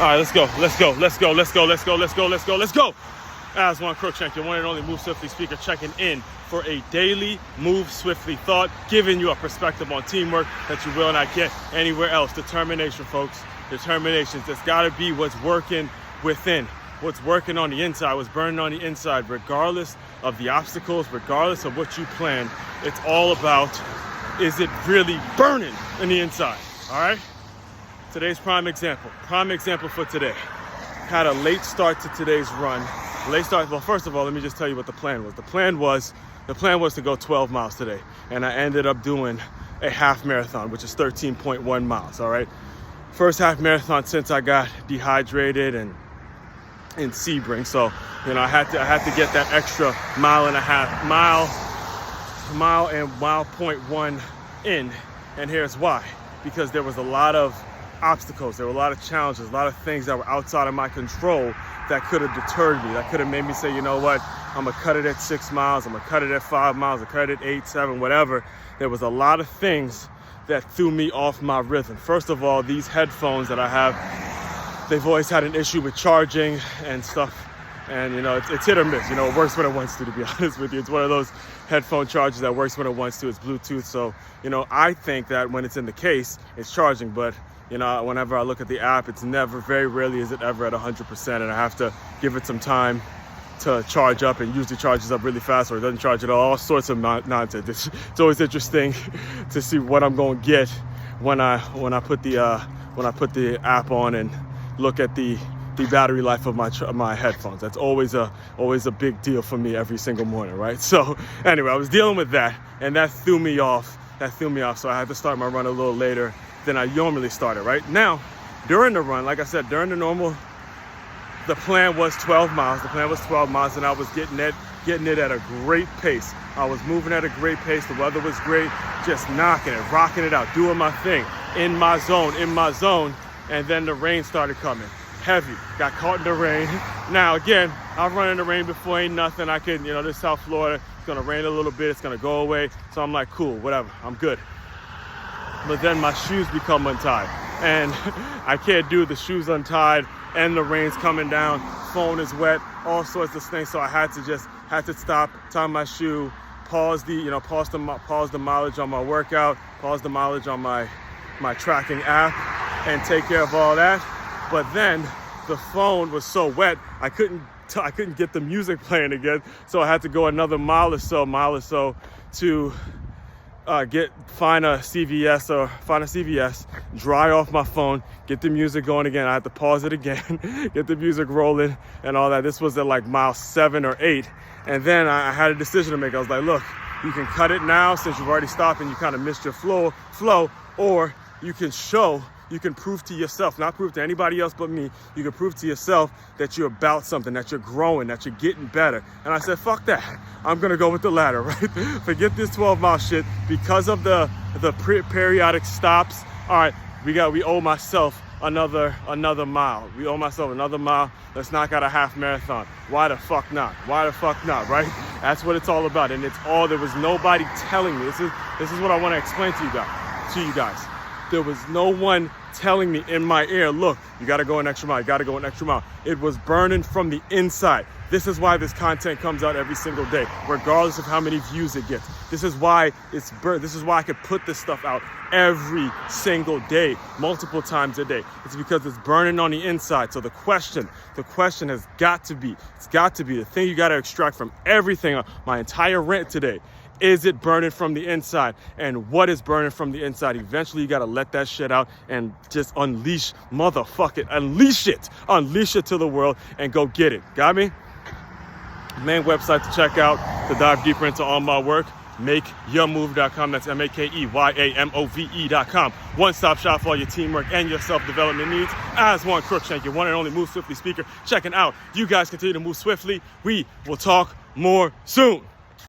All right, let's go. Aswand Cruickshank, your one and only Move Swiftly speaker, checking in for a daily Move Swiftly thought, giving you a perspective on teamwork that you will not get anywhere else. Determination, folks. Determination. It's got to be what's working within, what's working on the inside, what's burning on the inside, regardless of the obstacles, regardless of what you plan. It's all about, is it really burning on the inside? All right? Today's prime example for today. Had a late start to today's run. Well, first of all, let me just tell you what the plan was. The plan was to go 12 miles today, and I ended up doing a half marathon, which is 13.1 miles, all right? First half marathon since I got dehydrated and in Sebring, so, you know, I had to get that extra mile and 0.1 in, and here's why. Because there was a lot of obstacles, there were a lot of challenges, a lot of things that were outside of my control that could have deterred me, that could have made me say, you know what, I'm gonna cut it at 6 miles, I'm gonna cut it at 5 miles, I'm gonna cut it at 8, 7, whatever. There was a lot of things that threw me off my rhythm. First of all, these headphones that I have, they've always had an issue with charging and stuff. And, you know, it's hit or miss. You know, it works when it wants to be honest with you. It's one of those headphone chargers that works when it wants to. It's Bluetooth. So, you know, I think that when it's in the case, it's charging. But, you know, whenever I look at the app, it's never, very rarely is it ever at 100%. And I have to give it some time to charge up, and usually charges up really fast, or it doesn't charge at all sorts of nonsense. It's always interesting to see what I'm going to get when I put the app on and look at the battery life of my headphones. That's always a big deal for me every single morning, right? So anyway, I was dealing with that, and that threw me off. So I had to start my run a little later than I normally started, right? Now, during the run, like I said, the plan was 12 miles. And I was getting it at a great pace. I was moving at a great pace. The weather was great, just knocking it, rocking it out, doing my thing, in my zone. And then the rain started coming. Heavy, got caught in the rain. Now again, I've run in the rain before, ain't nothing. I can, you know, this South Florida, it's gonna rain a little bit, it's gonna go away. So I'm like, cool, whatever, I'm good. But then my shoes become untied, and I can't do the shoes untied and the rain's coming down, phone is wet, all sorts of things. So I had to stop, tie my shoe, pause the mileage on my workout, pause the mileage on my tracking app, and take care of all that. But then the phone was so wet, I couldn't get the music playing again. So I had to go another mile or so to find a CVS, dry off my phone, get the music going again. I had to pause it again, get the music rolling and all that. This was at like mile 7 or 8. And then I had a decision to make. I was like, look, you can cut it now since you've already stopped and you kind of missed your flow, or you can prove to yourself, not prove to anybody else but me, you can prove to yourself that you're about something, that you're growing, that you're getting better. And I said, fuck that. I'm gonna go with the latter, right? Forget this 12-mile shit. Because of the periodic stops, all right, we owe myself another mile. Let's knock out a half marathon. Why the fuck not, right? That's what it's all about. And there was nobody telling me. This is what I wanna explain to you guys. There was no one telling me in my ear, look, you gotta go an extra mile, It was burning from the inside. This is why this content comes out every single day, regardless of how many views it gets. This is why this is why I could put this stuff out every single day, multiple times a day. It's because it's burning on the inside. So the question has got to be, the thing you gotta extract from everything, my entire rant today. Is it burning from the inside? And what is burning from the inside? Eventually, you got to let that shit out and just unleash it to the world and go get it. Got me? Main website to check out to dive deeper into all my work, makeyourmove.com. That's makeyourmove.com. One-stop shop for all your teamwork and your self-development needs. Aswand Cruickshank, your one and only Move Swiftly speaker, checking out. You guys continue to move swiftly. We will talk more soon.